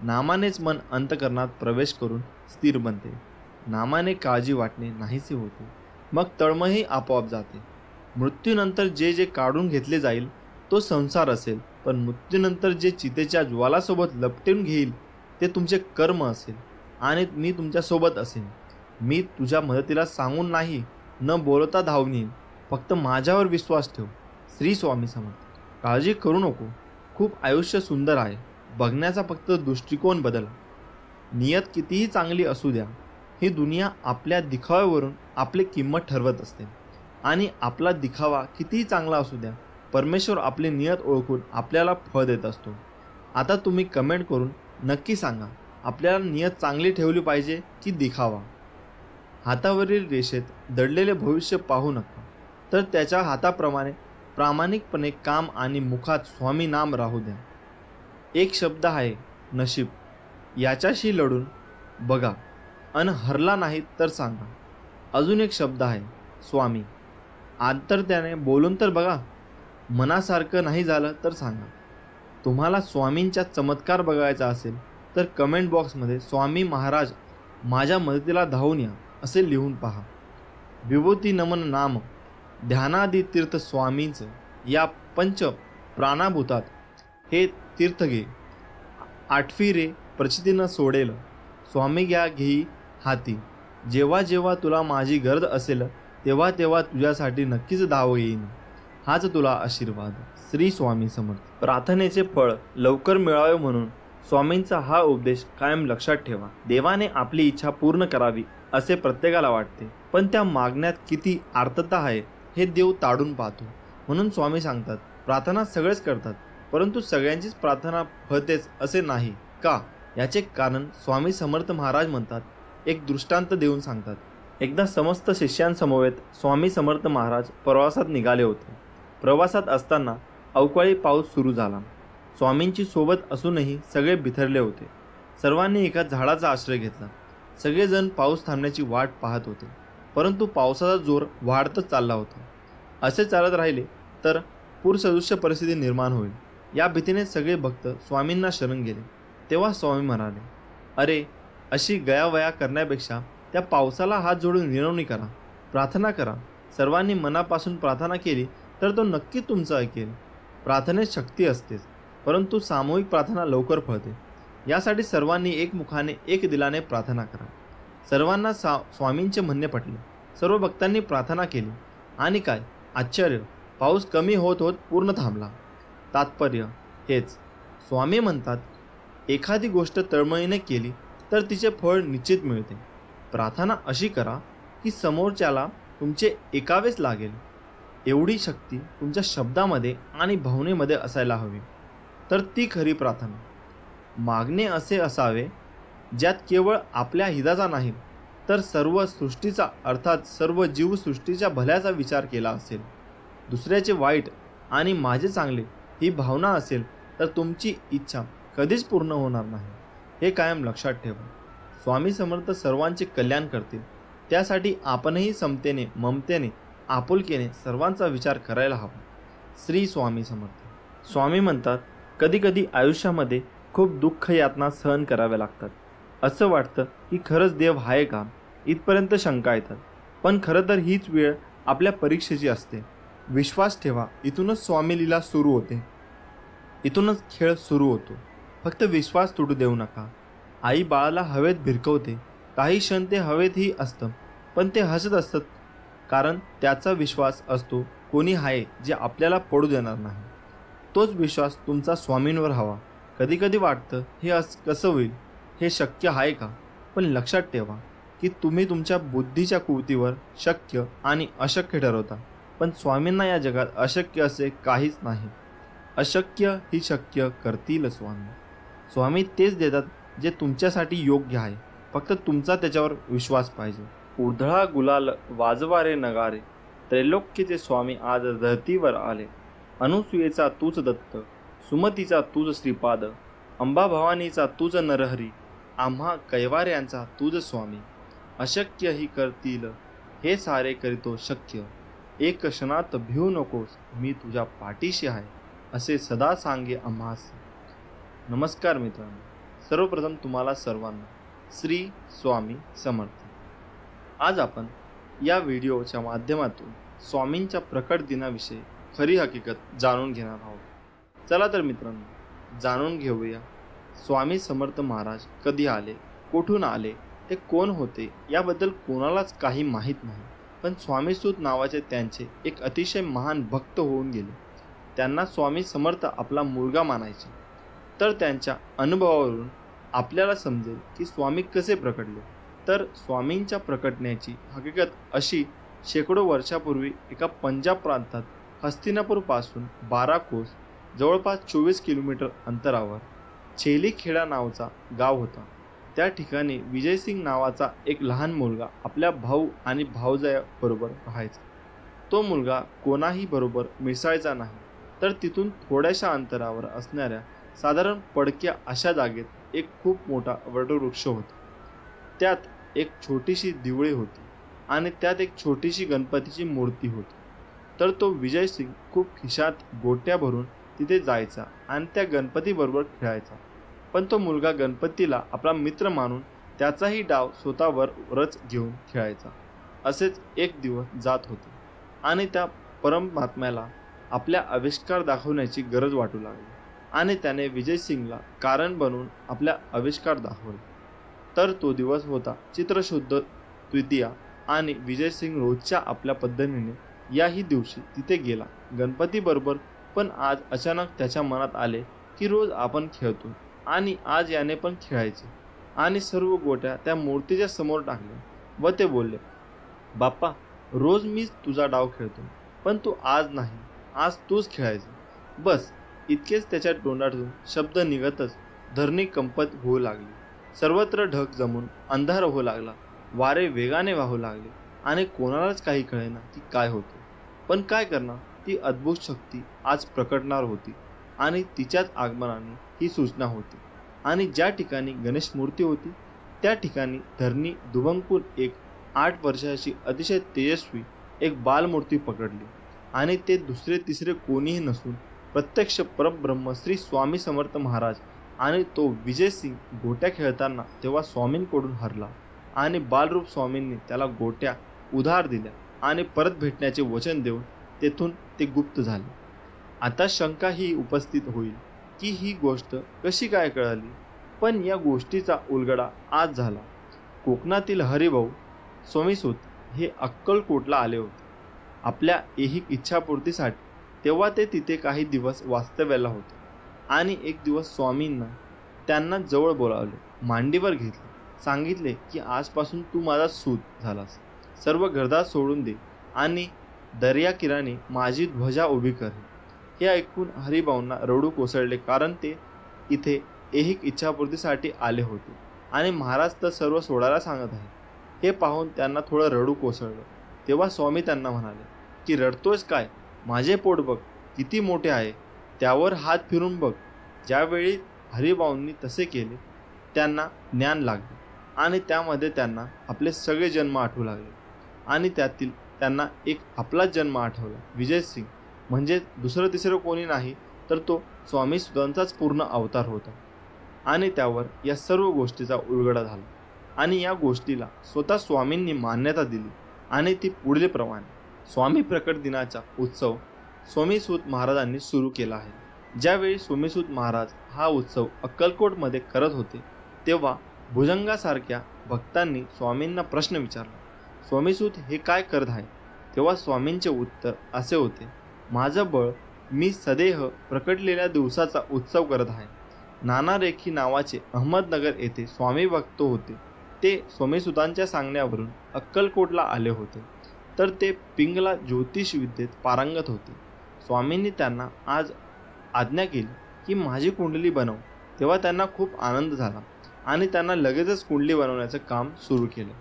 नामानेच मन अंतकरणात प्रवेश करून स्थिर बनते. नामाने काळजी वाटणे नाहीसे होते. मग तळमळही आपोआप जाते. मृत्यूनंतर जे जे काढून घेतले जाईल तो संसार असेल, पण मृत्यूनंतर जे चितेच्या ज्वालासोबत लपटून घेईल ते तुमचे कर्म असेल आणि मी तुमच्यासोबत असेन. मी तुझ्या मदतीला सांगून नाही, न बोलता धावून येईन. फक्त माझ्यावर विश्वास ठेव. श्री स्वामी समर्थ. काळजी करू नको. खूप आयुष्य सुंदर आहे. बघण्याचा फक्त दृष्टिकोन बदला. नियत कितीही चांगली असू द्या, ही दुनिया आपल्या दिखाव्यावरून आपली किंमत ठरवत असते. आणि आपला दिखावा कितीही चांगला असू द्या, परमेश्वर आपली नियत ओळखून आपल्याला फळ देत असतो. आता तुम्ही कमेंट करून नक्की सांगा, आपल्याला नियत चांगली ठेवली पाहिजे की दिखावा? हातावरील रेषेत दडलेले भविष्य पाहू नका, तर त्याच्या हाताप्रमाणे प्रामाणिकपणे काम आणि मुखात स्वामी नाम राहू द्या. एक शब्द आहे नशीब, याच्याशी लढून बघा अन हरला नाही तर सांगा. अजून एक शब्द आहे स्वामी, आंतरत्याने बोलून तर बघा. मनासारखं नाही झालं तर सांगा. तुम्हाला स्वामींचा चमत्कार बघायचा असेल तर कमेंट बॉक्समध्ये स्वामी महाराज माझ्या मदतीला धावून या असे लिहून पहा. विभूती नमन नाम ध्यानादी तीर्थ स्वामींचं या पंच प्राणाभूतात हे तीर्थ घे. आठवी रे प्रचितीनं सोडेल, स्वामी घ्या घेई हाती. जेव्हा जेव्हा तुला माझी गरज असेल तेव्हा तेव्हा तुझ्यासाठी नक्कीच धाव येईन. हाच तुला आशीर्वाद. श्री स्वामी समर्थ. प्रार्थनेचे फळ लवकर मिळावे म्हणून स्वामींचा हा उपदेश कायम लक्षात ठेवा. देवाने आपली इच्छा पूर्ण करावी असे प्रत्येकाला वाटते, पण त्या मागण्यात किती आर्तता आहे हे देव ताडून पाहतो. म्हणून स्वामी सांगतात, प्रार्थना सगळेच करतात, परंतु सगळ्यांचीच प्रार्थना फळतेच असे नाही का? याचे कारण स्वामी समर्थ महाराज म्हणतात, एक दृष्टांत देऊन सांगतात. एकदा समस्त शिष्यांसमवेत स्वामी समर्थ महाराज प्रवासात निघाले होते. प्रवासात असताना अवकाळी पाऊस सुरू झाला. स्वामींची सोबत असूनही सगळे बिथरले होते. सर्वांनी एका झाडाचा आश्रय घेतला. सगळेजण पाऊस थांबण्याची वाट पाहत होते, परंतु पावसाचा जोर वाढतच चालला होता. असे चालत राहिले तर पूरसदृश्य परिस्थिती निर्माण होईल, या भीतीने सगळे भक्त स्वामींना शरण गेले. तेव्हा स्वामी म्हणाले, अरे, अशी गयावया करण्यापेक्षा त्या पावसाला हात जोडून विनवणी करा, प्रार्थना करा. सर्वांनी मनापासून प्रार्थना केली तर तो नक्की तुमचं ऐकेल. प्रार्थनेत शक्ती असतेच, परंतु सामूहिक प्रार्थना लवकर फळते. यासाठी सर्वांनी एकमुखाने एक दिलाने प्रार्थना करा. सर्वांना स्वामींचे म्हणणे पटले. सर्व भक्तांनी प्रार्थना केली आणि काय आश्चर्य, पाऊस कमी होत होत पूर्ण थांबला. तात्पर्य हेच, स्वामी म्हणतात, एखादी गोष्ट तळमळीने केली तर तिचे फळ निश्चित मिळते. प्रार्थना अशी करा की समोरच्याला तुमचे ऐकावेच लागेल. एवढी शक्ती तुमच्या शब्दामध्ये आणि भावनेमध्ये असायला हवी, तर ती खरी प्रार्थना. मागणे असे असावे ज्यात केवळ आपल्या हिताचा नाही तर सर्व सृष्टीचा, अर्थात सर्व जीवसृष्टीच्या भल्याचा विचार केला असेल. दुसऱ्याचे वाईट आणि माझे चांगले ही भावना असेल तर तुमची इच्छा कधीच पूर्ण होणार नाही, हे कायम लक्षात ठेवा. स्वामी समर्थ सर्वांचे कल्याण करतील, त्यासाठी आपणही समतेने, ममतेने, आपुलकीने सर्वांचा विचार करायला हवा. श्री स्वामी समर्थ. स्वामी म्हणतात, कधीकधी आयुष्यामध्ये खूप दुःख यातना सहन कराव्या लागतात. असं वाटतं की खरंच देव आहे का, इथपर्यंत शंका येतात. पण खरं तर हीच वेळ आपल्या परीक्षेची असते. विश्वास ठेवा, इथूनच स्वामी लीला सुरू होते, इथूनच खेळ सुरू होतो. फक्त विश्वास तुटू देऊ नका. आई बाळाला हवेत भिरकवते, काही क्षण ते हवेतही असतं, पण ते हसत असतं. कारण त्याचा विश्वास असतो कोणी आहे जे आपल्याला पडू देणार नाही. तोच विश्वास तुमचा स्वामींवर हवा. कधी कधी वाटतं हे कसं होईल, हे शक्य आहे का? पण लक्षात ठेवा की तुम्ही तुमच्या बुद्धीच्या कुवतीवर शक्य आणि अशक्य ठरवता, पण स्वामींना या जगात अशक्य असे काहीच नाही. अशक्य ही शक्य करतील स्वामी. स्वामी तेच देतात जे तुमच्यासाठी योग्य आहे, फक्त तुमचा त्याच्यावर विश्वास पाहिजे. उधळा गुलाल वाजवा रे नगारे, त्रैलोक्याचे स्वामी आज धरतीवर आले. अनुसूयेचा तूच दत्त, सुमतीचा तूच श्रीपाद, अंबा भवानीचा तूच नरहरी, आम्हा कैवाऱ्यांचा तूच स्वामी. अशक्य ही करतील हे सारे करीतो शक्य, एक क्षणात भिवू नकोस मी तुझ्या पाठीशी आहे, असे सदा सांगे आम्हास. नमस्कार मित्रांनो, सर्वप्रथम तुम्हाला सर्वांना श्री स्वामी समर्थ. आज आपण या व्हिडिओच्या माध्यमातून स्वामींच्या प्रकट दिनाविषयी खरी हकीकत जाणून घेणार आहोत. चला तर मित्रांनो, जाणून घेऊया स्वामी समर्थ महाराज कधी आले, कुठून आले, ते कोण होते याबद्दल कोणालाच काही माहीत नाही. पण स्वामीसूत नावाचे त्यांचे एक अतिशय महान भक्त होऊन गेले. त्यांना स्वामी समर्थ आपला मुलगा मानायचे. तर त्यांच्या अनुभवावरून आपल्याला समजेल की स्वामी कसे प्रकटले. तर स्वामींच्या प्रकटण्याची हकीकत अशी, शेकडो वर्षापूर्वी एका पंजाब प्रांतात हस्तिनापूरपासून 12 कोस जवळपास 24 किलोमीटर अंतरावर छेलीखेडा नावाचा गाव होता. त्या ठिकाणी विजयसिंग नावाचा एक लहान मुलगा आपल्या भाऊ आणि भावजायाबरोबर राहायचा. तो मुलगा कोणाही बरोबर मिसळायचा नाही. तर तिथून थोड्याशा अंतरावर असणाऱ्या साधारण पडक्या अशा जागेत एक खूप मोठा वटवृक्ष होता. त्यात एक छोटीशी दिवळी होती आणि त्यात एक छोटीशी गणपतीची मूर्ती होती. तर तो विजयसिंग खूप खिशात गोट्या भरून तिथे जायचा आणि त्या गणपतीबरोबर खेळायचा. पण तो मुलगा गणपतीला आपला मित्र मानून त्याचाही डाव स्वतःवरच घेऊन खेळायचा. असेच एक दिवस जात होते आणि त्या परमात्म्याला आपल्या आविष्कार दाखवण्याची गरज वाटू लागली आणि त्याने विजयसिंगला कारण बनवून आपल्या आविष्कार दाखवले. तर तो दिवस होता चित्रशुद्ध द्वितीया आणि विजयसिंग रोजच्या आपल्या पद्धतीने याही दिवशी तिथे गेला गणपतीबरोबर. पण आज अचानक त्याच्या मनात आले की रोज आपण खेळतो आणि आज याने पण खेळायचे. आणि सर्व गोट्या त्या मूर्तीच्या समोर टाकल्या व ते बोलले, बाप्पा, रोज मीच तुझा डाव खेळतो, पण तू आज नाही, आज तूच खेळायचं. बस इतकेच त्याच्या तोंडातून शब्द निघतच धरणी कंपत होऊ लागली. सर्वत्र ढग जमून अंधार होऊ लागला. वारे वेगाने वाहू लागले आणि कोणालाच काही कळेना की काय होते. पण काय करणार, ती अद्भुत शक्ती आज प्रकटणार होती आणि तिच्याच आगमनाने ही सूचना होती. आणि ज्या ठिकाणी गणेश मूर्ती होती त्या ठिकाणी धरणी दुभंगून एक 8 वर्षाची अतिशय तेजस्वी एक बालमूर्ती पकडली. आणि ते दुसरे तिसरे कोणीही नसून प्रत्यक्ष परब्रह्म श्री स्वामी समर्थ महाराज. आणि तो विजयसिंग गोट्या खेळताना तेव्हा स्वामींकडून हरला आणि बालरूप स्वामींनी त्याला गोट्या उधार दिल्या आणि परत भेटण्याचे वचन देऊन तेथून ते गुप्त झाले. आता शंका ही उपस्थित होईल की ही गोष्ट कशी काय कळाली. पण या गोष्टीचा उलगडा आज झाला. कोकणातील हरिभाऊ स्वामीसूत हे अक्कलकोटला आले होते आपल्या ऐहिक इच्छापूर्तीसाठी. तेव्हा ते तिथे काही दिवस वास्तव्याला होते. आणि एक दिवस स्वामींना त्यांना जवळ बोलावले, मांडीवर घेतले, सांगितले की आजपासून तू माझा सूत झालास. सर्व घरदार सोडून दे आणि दर्याकिराणी माझी ध्वजा उभी कर. हे ऐकून हरिभाऊंना रडू कोसळले, कारण ते इथे ऐहिक इच्छापूर्तीसाठी आले होते आणि महाराज तर सर्व सोडायला सांगत आहे. हे पाहून त्यांना थोडं रडू कोसळलं. तेव्हा स्वामी त्यांना म्हणाले की रडतोस काय, माझे पोट बघ किती मोठे आहे, त्यावर हात फिरून बघ. ज्यावेळी हरिभाऊंनी तसे केले त्यांना ज्ञान लागले आणि त्यामध्ये त्यांना आपले सगळे जन्म आठवू लागले. आणि त्यातील त्यांना एक आपलाच जन्म आठवला, विजयसिंग. म्हणजे दुसरं तिसरं कोणी नाही तर तो स्वामी सुदांचाच पूर्ण अवतार होता. आणि त्यावर या सर्व गोष्टीचा उलगडा झाला आणि या गोष्टीला स्वतः स्वामींनी मान्यता दिली. आणि ती पुढील प्रमाणे स्वामी प्रकट दिनाचा उत्सव स्वामीसूत महाराजांनी सुरू केला आहे. ज्यावेळी स्वामीसूत महाराज हा उत्सव अक्कलकोटमध्ये करत होते तेव्हा भुजंगासारख्या भक्तांनी स्वामींना प्रश्न विचारला, स्वामीसूत हे काय करत आहे. तेव्हा स्वामींचे उत्तर असे होते, माझं बळ मी सदेह प्रकटलेल्या दिवसाचा उत्सव करत आहे. नाना रेखी नावाचे अहमदनगर येथे स्वामी भक्त होते. ते स्वामीसुतांच्या सांगण्यावरून अक्कलकोटला आले होते. तर ते पिंगला ज्योतिष विद्येत पारंगत होते. स्वामींनी त्यांना आज आज्ञा केली की माझी कुंडली बनव. तेव्हा त्यांना खूप आनंद झाला आणि त्यांना लगेचच कुंडली बनवण्याचं काम सुरू केलं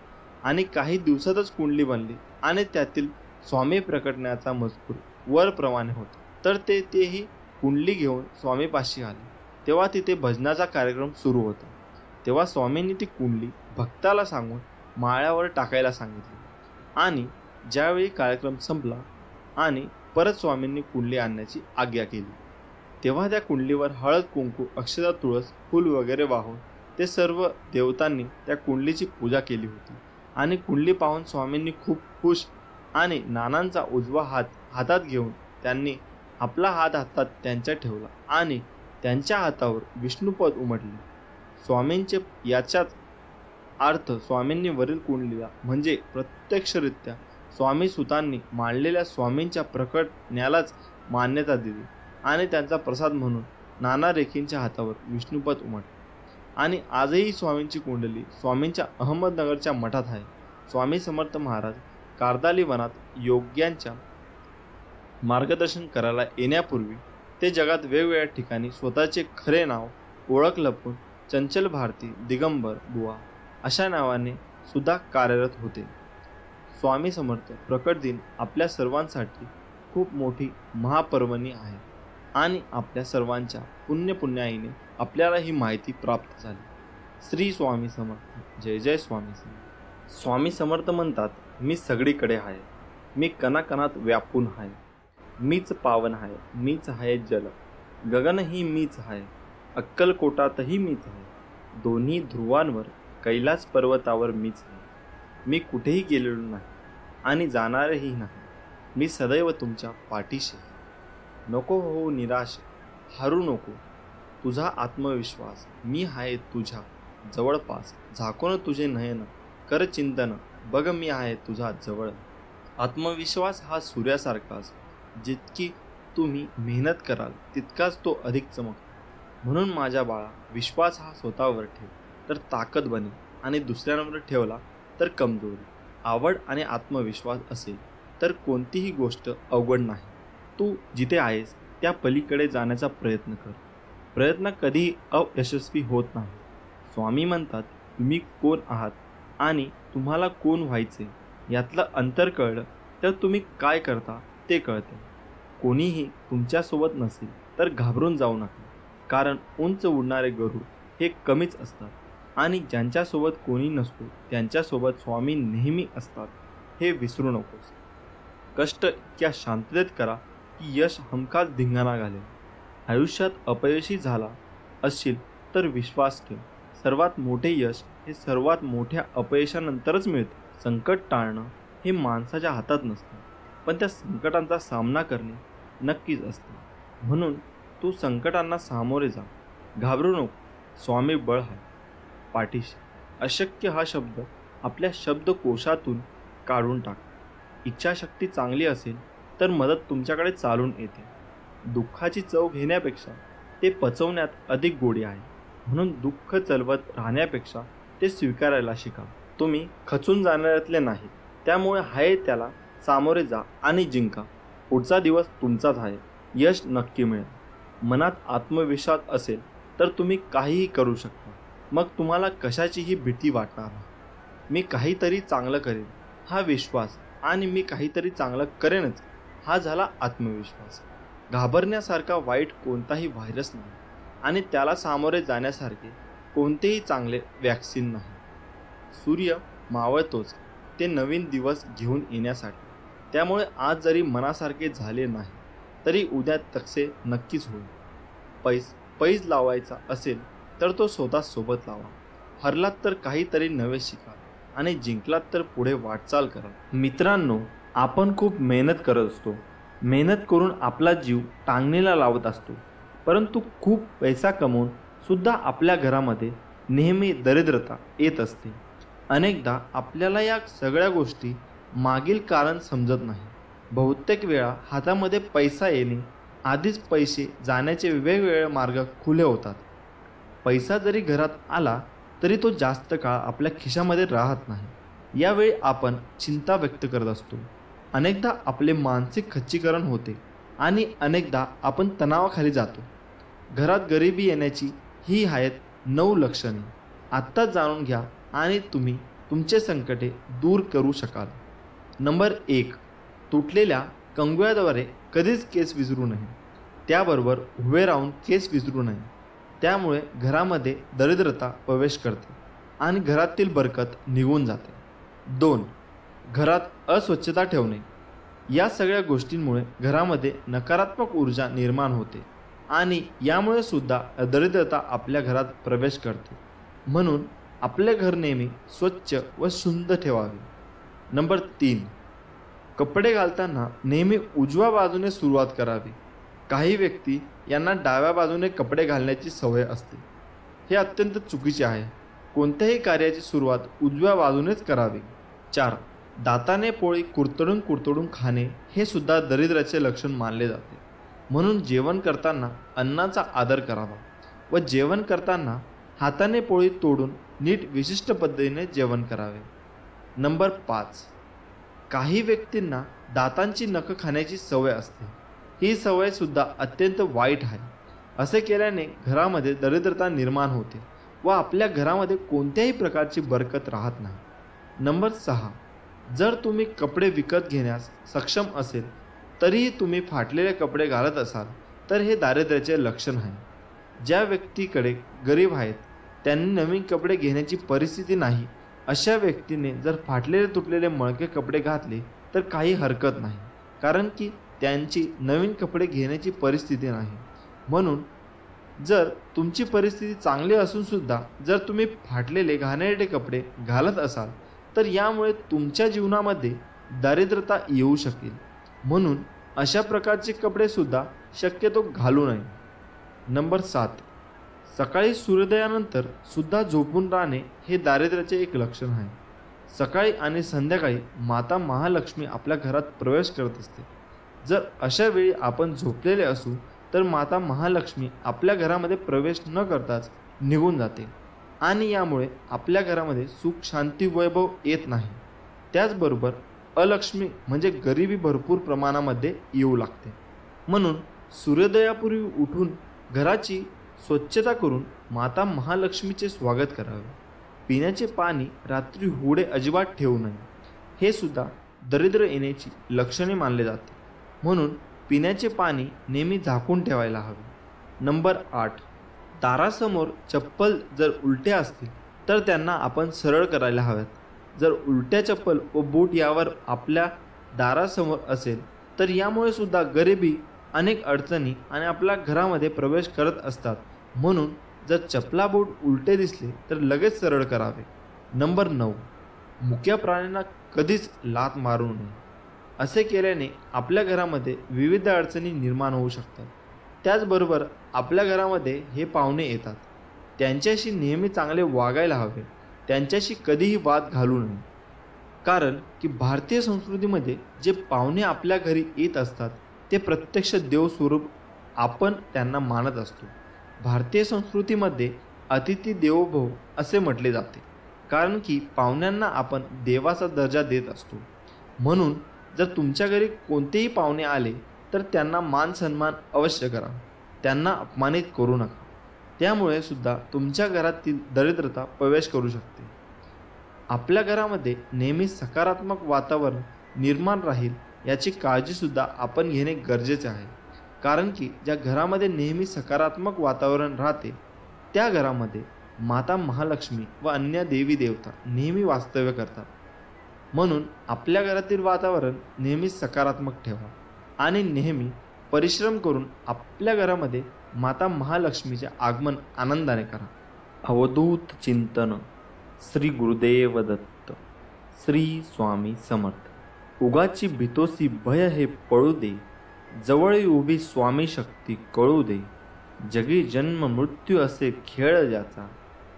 आणि काही दिवसातच कुंडली बनली आणि त्यातील स्वामी प्रकटण्याचा मजकूर वरप्रमाणे होता. तर तेही कुंडली घेऊन स्वामीपाशी आले. तेव्हा तिथे भजनाचा कार्यक्रम सुरू होता. तेव्हा स्वामींनी ती कुंडली भक्ताला सांगून माळ्यावर टाकायला सांगितली आणि ज्यावेळी कार्यक्रम संपला आणि परत स्वामींनी कुंडली आणण्याची आज्ञा केली, तेव्हा त्या कुंडलीवर हळद, कुंकू, अक्षता, तुळस, फूल वगैरे वाहून ते सर्व देवतांनी त्या कुंडलीची पूजा केली होती. आणि कुंडली पाहून स्वामींनी खूप खुश आणि नानांचा उजवा हात हातात घेऊन त्यांनी आपला हात हातात त्यांच्या ठेवला आणि त्यांच्या हातावर विष्णुपद उमटले. स्वामींचे याचाच अर्थ स्वामींनी वरील कुंडलीला म्हणजे प्रत्यक्षरित्या स्वामी सुतांनी मांडलेल्या स्वामींच्या प्रकटण्यालाच मान्यता दिली आणि त्यांचा प्रसाद म्हणून नाना रेखींच्या हातावर विष्णुपद उमटले. आणि आजही स्वामींची कुंडली स्वामींच्या अहमदनगरच्या मठात आहे. स्वामी समर्थ महाराज कार्दाली वनात योग्यांच्या मार्गदर्शन करायला येण्यापूर्वी ते जगात वेगवेगळ्या ठिकाणी स्वतःचे खरे नाव, ओळख लपवून चंचल भारती, दिगंबर बुवा अशा नावाने सुद्धा कार्यरत होते. स्वामी समर्थ प्रकट दिन आपल्या सर्वांसाठी खूप मोठी महापर्वणी आहे आणि आपल्या सर्वांच्या पुण्याईने आपल्याला ही माहिती प्राप्त झाली. श्री स्वामी समर्थ. जय जय स्वामी समर्थ. स्वामी समर्थ म्हणतात, मी सगळीकडे आहे, मी कणाकणात व्यापून आहे, मीच पावन आहे, मीच आहे जल, गगनही मीच आहे, अक्कलकोटातही मीच आहे, दोन्ही ध्रुवांवर कैलास पर्वतावर मीच आहे, मी कुठेही गेलेलो नाही आणि जाणारही नाही, मी सदैव तुमच्या पाठीशी आहे. नको हो निराश, हरू नको, तुझा आत्मविश्वास, मी आहे तुझ्या जवळपास, झाकून तुझे नयन, कर चिंतन, बघ मी आहे तुझा जवळ. आत्मविश्वास हा सूर्यासारखा असतो, जितकी तुम्ही मेहनत कराल तितकाच तो अधिक चमकतो. म्हणून माझ्या बाळा, विश्वास हा स्वतःवर ठेव तर ताकद बनेल आणि दुसऱ्यांवर ठेवला तर कमजोरी. आवड आणि आत्मविश्वास असेल तर कोणतीही गोष्ट अवघड नाही. तू जिथे आहेस त्या पलीकडे जाण्याचा प्रयत्न कर. प्रयत्न कधीही अयशस्वी होत नाही. स्वामी म्हणतात, तुम्ही कोण आहात आणि तुम्हाला कोण व्हायचे यातलं अंतर कळलं तर तुम्ही काय करता ते कळते. कोणीही तुमच्यासोबत नसेल तर घाबरून जाऊ नका, कारण उंच उडणारे गरुड हे कमीच असतात आणि ज्यांच्यासोबत कोणी नसतो त्यांच्यासोबत स्वामी नेहमी असतात, हे विसरू नकोस. कष्ट इतक्या शांततेत करा की यश हमखास धिंगाणा घालेल. आयुष्यात अपयशी झाला असशील तर विश्वास ठेव, सर्वात मोठे यश हे सर्वात मोठ्या अपयशानंतरच मिळते. संकट टाळणं हे माणसाच्या हातात नसतं, पण त्या संकटांचा सामना करणे नक्कीच असते. म्हणून तू संकटांना सामोरे जा, घाबरू नको. स्वामी बळ आहे पाठीशी. अशक्य हा शब्द आपल्या शब्दकोशातून काढून टाक. इच्छाशक्ती चांगली असेल तर मदत तुमच्याकडे चालून येते. दुःखाची चव घेण्यापेक्षा ते पचवण्यात अधिक गोडी आहे. म्हणून दुःख चलवत राहण्यापेक्षा ते स्वीकारायला शिका. तुम्ही खचून जाणाऱ्यातले नाही, त्यामुळे आहे त्याला सामोरे जा आणि जिंका. पुढचा दिवस तुमचाच आहे, यश नक्की मिळेल. मनात आत्मविश्वास असेल तर तुम्ही काहीही करू शकता. मग तुम्हाला कशाचीही भीती वाटणार नाही. मी काहीतरी चांगलं करेन हा विश्वास आणि मी काहीतरी चांगलं करेनच हा झाला आत्मविश्वास. घाबरण्यासारखा वाईट कोणताही व्हायरस नाही आणि त्याला सामोरे जाण्यासारखे कोणतेही चांगले वॅक्सिन नाही. सूर्य मावळतोच ते नवीन दिवस घेऊन येण्यासाठी. त्यामुळे आज जरी मनासारखे झाले नाही तरी उद्या तसे नक्कीच होईल. पैज लावायचा असेल तर तो स्वतः सोबत लावा. हरलात तर काहीतरी नवे शिका आणि जिंकलात तर पुढे वाटचाल करा. मित्रांनो, आपण खूप मेहनत करत असतो. मेहनत करून आपला जीव टांगणीला लावत असतो, परंतु खूप पैसा कमवून सुद्धा आपल्या घरामध्ये नेहमी दरिद्रता येत असते. अनेकदा आपल्याला या सगळ्या गोष्टी मागील कारण समजत नाही. बहुतेक वेळा हातामध्ये पैसा येणे आधीच पैसे जाण्याचे वेगवेगळे मार्ग खुले होतात. पैसा जरी घरात आला तरी तो जास्त काळ आपल्या खिशामध्ये राहत नाही. यावेळी आपण चिंता व्यक्त करत असतो. अनेकदा आपले मानसिक खच्चीकरण होते आणि अनेकदा आपण तणावाखाली जातो. घरात गरिबी येण्याची ही आहेत 9 लक्षणे. आत्ताच जाणून घ्या आणि तुम्ही तुमचे संकटे दूर करू शकाल. नंबर 1, तुटलेल्या कंगव्याद्वारे कधीच केस विसरू नये. त्याबरोबर उभे राहून केस विसरू नये. त्यामुळे घरामध्ये दरिद्रता प्रवेश करते आणि घरातील बरकत निघून जाते. 2, घरात अस्वच्छता ठेवणे. या सगळ्या गोष्टींमुळे घरामध्ये नकारात्मक ऊर्जा निर्माण होते आणि यामुळे सुद्धा दरिद्रता आपल्या घरात प्रवेश करते. म्हणून आपले घर नेहमी स्वच्छ व सुंदर ठेवावे. नंबर 3, कपडे घालताना नेहमी उजव्या बाजूने सुरुवात करावी. काही व्यक्ती यांना डाव्या बाजूने कपडे घालण्याची सवय असते. हे अत्यंत चुकीचे आहे. कोणत्याही कार्याची सुरुवात उजव्या बाजूनेच करावी. 4, दाताने पोळी कुरतडून खाणे हे सुद्धा दरिद्राचे लक्षण मानले जाते. म्हणून जेवण करताना अन्नाचा आदर करावा व जेवण करताना हाताने पोळी तोडून नीट विशिष्ट पद्धतीने जेवण करावे. नंबर 5, काही व्यक्तींना दातांची नखं खाण्याची सवय असते. ही सवय सुद्धा अत्यंत वाईट आहे. असे केल्याने घरामध्ये दरिद्रता निर्माण होते व आपल्या घरामध्ये कोणत्याही प्रकारची बरकत राहत नाही. नंबर 6, जर तुम्ही कपडे विकत घेण्यास सक्षम असेल तरीही तुम्ही फाटलेले कपडे घालत असाल तर हे दारिद्र्याचे लक्षण आहे. ज्या व्यक्तीकडे गरीब आहेत त्यांनी नवीन कपडे घेण्याची परिस्थिती नाही, अशा व्यक्तीने जर फाटलेले तुटलेले मळके कपडे घातले तर काही हरकत नाही, कारण की त्यांची नवीन कपडे घेण्याची परिस्थिती नाही. म्हणून जर तुमची परिस्थिती चांगली असूनसुद्धा जर तुम्ही फाटलेले घाणेरडे कपडे घालत असाल तर यामुळे तुमच्या जीवनामध्ये दारिद्रता येऊ शकेल. म्हणून अशा प्रकारचे कपडेसुद्धा शक्यतो घालू नये. नंबर 7, सकाळी सूर्योदयानंतर सुद्धा झोपून राहणे हे दारिद्र्याचे एक लक्षण आहे. सकाळी आणि संध्याकाळी माता महालक्ष्मी आपल्या घरात प्रवेश करत असते. जर अशा वेळी आपण झोपलेले असू तर माता महालक्ष्मी आपल्या घरामध्ये प्रवेश न करताच निघून जाते आणि यामुळे आपल्या घरामध्ये सुख शांती वैभव येत नाही. त्याचबरोबर अलक्ष्मी म्हणजे गरिबी भरपूर प्रमाणामध्ये येऊ लागते. म्हणून सूर्योदयापूर्वी उठून घराची स्वच्छता करून माता महालक्ष्मीचे स्वागत करावे. पिण्याचे पाणी रात्री होडे अजिबात ठेवू नये. हे सुद्धा दरिद्र येण्याची लक्षणे मानले जाते. म्हणून पिण्याचे पाणी नेहमी झाकून ठेवायला हवे. नंबर 8, दारासमोर चप्पल जर उलट्या असतील तर त्यांना आपण सरळ करायला हव्यात. जर उलट्या चप्पल व बूट यावर आपल्या दारासमोर असेल तर यामुळे सुद्धा गरिबी अनेक अडचणी आणि आपल्या घरामध्ये प्रवेश करत असतात. म्हणून जर चपला बूट उलटे दिसले तर लगेच सरळ करावे. नंबर 9, मुक्या प्राण्यांना कधीच लाथ मारू नये. असे केल्याने आपल्या घरामध्ये विविध अडचणी निर्माण होऊ शकतात. त्याचबरोबर आपल्या घरामध्ये हे पाहुणे येतात, त्यांच्याशी नेहमी चांगले वागायला हवे. त्यांच्याशी कधीही वाद घालू नये. कारण की भारतीय संस्कृतीमध्ये जे पाहुणे आपल्या घरी येत असतात ते प्रत्यक्ष देवस्वरूप आपण त्यांना मानत असतो. भारतीय संस्कृतीमध्ये अतिथी देवो भव असे म्हटले जाते, कारण की पाहुण्यांना आपण देवाचा दर्जा देत असतो. म्हणून जर तुमच्या घरी कोणतेही पाहुणे आले तर त्यांना मान सन्मान अवश्य करा. त्यांना अपमानित करू नका. त्यामुळे सुद्धा तुमच्या घरातील दरिद्रता प्रवेश करू शकते. आपल्या घरामध्ये नेहमी सकारात्मक वातावरण निर्माण राहील याची काळजीसुद्धा आपण घेणे गरजेचे आहे. कारण की ज्या घरामध्ये नेहमी सकारात्मक वातावरण राहते त्या घरामध्ये माता महालक्ष्मी व अन्य देवी देवता नेहमी वास्तव्य करतात. म्हणून आपल्या घरातील वातावरण नेहमी सकारात्मक ठेवा आणि नेहमी परिश्रम करून आपल्या घरामध्ये माता महालक्ष्मीचे आगमन आनंदाने करा. अवधूत चिंतन. श्री गुरुदेव दत्त. श्री स्वामी समर्थ. उगाची भीतोसी भय हे पळू दे, जवळ उभी स्वामी शक्ती कळू दे. जगी जन्म मृत्यू असे खेळ ज्याचा,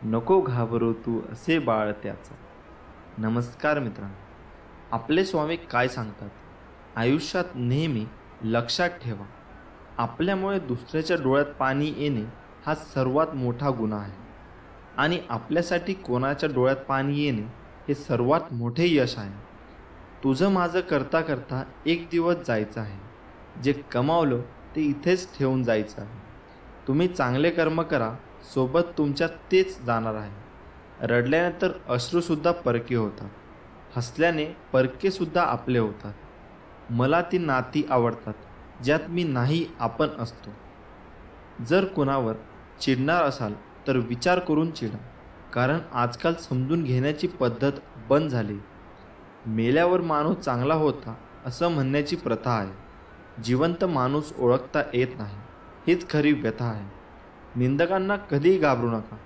नको घाबरू तू असे बाळ त्याचा. नमस्कार मित्रांनो, आपले स्वामी काय सांगतात आयुष्यात नेहमी लक्षात ठेवा, आपल्यामुळे दुसऱ्याच्या डोळ्यात पाणी येणे हा सर्वात मोठा गुन्हा आहे आणि आपल्यासाठी कोणाच्या डोळ्यात पाणी येणे हे सर्वात मोठे यश आहे. तुझं माझं करता करता एक दिवस जायचं आहे. जे कमावलं ते इथेच ठेवून जायचं आहे. तुम्ही चांगले कर्म करा, सोबत तुमच्यात तेच जाणार आहे. रडल्यानंतर अश्रूसुद्धा परके होतात, हसल्याने परकेसुद्धा आपले होतात. मला ती नाती आवडतात ज्यात मी नाही आपण असतो. जर कुणावर चिडणार असाल तर विचार करून चिडा, कारण आजकाल समजून घेण्याची पद्धत बंद झाली. मेल्यावर माणूस चांगला होता असं म्हणण्याची प्रथा आहे. जिवंत माणूस ओळखता येत नाही, हीच खरी व्यथा आहे. निंदकांना कधीही घाबरू नका.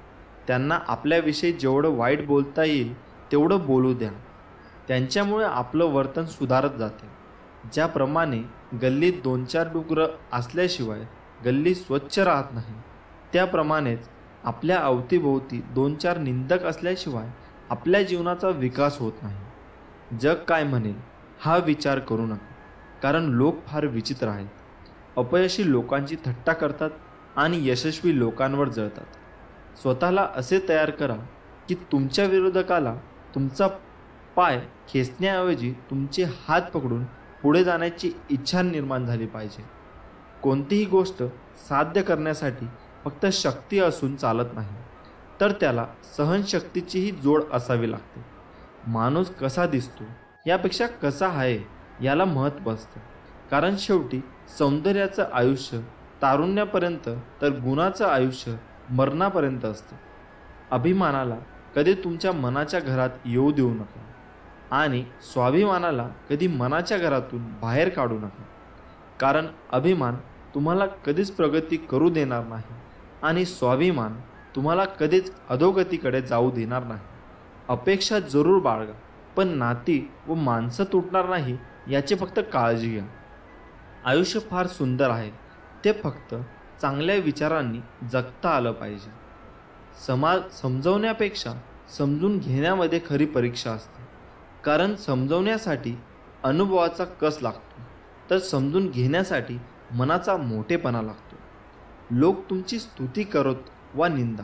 त्यांना आपल्याविषयी जेवढं वाईट बोलता येईल तेवढं बोलू द्या. त्यांच्यामुळे आपलं वर्तन सुधारत जाते. ज्याप्रमाणे गल्लीत 2-4 डुकरं असल्याशिवाय गल्ली स्वच्छ राहत नाही, त्याप्रमाणेच आपल्या अवतीभोवती 2-4 निंदक असल्याशिवाय आपल्या जीवनाचा विकास होत नाही. जग काय म्हणेल हा विचार करू नका, कारण लोक फार विचित्र आहेत. अपयशी लोकांची थट्टा करतात आणि यशस्वी लोकांवर जळतात. स्वतःला असे तयार करा की तुमच्या विरोधकाला तुमचा पाय खेचण्याऐवजी तुमचे हात पकडून पुढे जाण्याची इच्छा निर्माण झाली पाहिजे. कोणतीही गोष्ट साध्य करण्यासाठी फक्त शक्ती असून चालत नाही, तर त्याला सहनशक्तीचीही जोड असावी लागते. माणूस कसा दिसतो यापेक्षा कसा आहे याला महत्त्व असतं, कारण शेवटी सौंदर्याचं आयुष्य तारुण्यापर्यंत तर गुणाचं आयुष्य मरणापर्यंत असतं. अभिमानाला कधी तुमच्या मनाच्या घरात येऊ देऊ नका आणि स्वाभिमानाला कधी मनाच्या घरातून बाहेर काढू नका, कारण अभिमान तुम्हाला कधीच प्रगती करू देणार नाही आणि स्वाभिमान तुम्हाला कधीच अधोगतीकडे जाऊ देणार नाही. अपेक्षा जरूर बाळगा, पण नाती व माणसं तुटणार नाही याची फक्त काळजी घ्या. आयुष्य फार सुंदर आहे, ते फक्त चांगल्या विचारांनी जगता आलं पाहिजे. समाज समजवण्यापेक्षा समजून घेण्यामध्ये खरी परीक्षा असते, कारण समजवण्यासाठी अनुभवाचा कस लागतो, तर समजून घेण्यासाठी मनाचा मोठेपणा लागतो. लोक तुमची स्तुती करोत वा निंदा,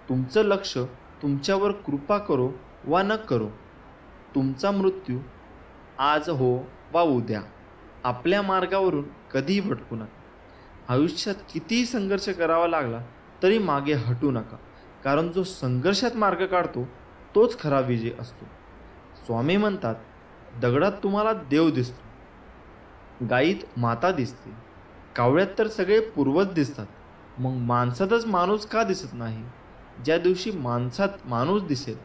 तुमचं लक्ष तुमच्यावर कृपा करो वा न करो, तुमचा मृत्यू आज हो वा उद्या, आपल्या मार्गावरून कधीही भटकू नका. आयुष्यात कितीही संघर्ष करावा लागला तरी मागे हटू नका, कारण जो संघर्षात मार्ग काढतो तोच खरा विजय असतो. स्वामी म्हणतात, दगडात तुम्हाला देव दिसतो, गायीत माता दिसते, कावळ्यात तर सगळे पूर्वज दिसतात, मग माणसातच माणूस का दिसत नाही? ज्या दिवशी माणसात माणूस दिसेल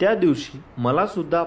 त्या दिवशी मला सुद्धा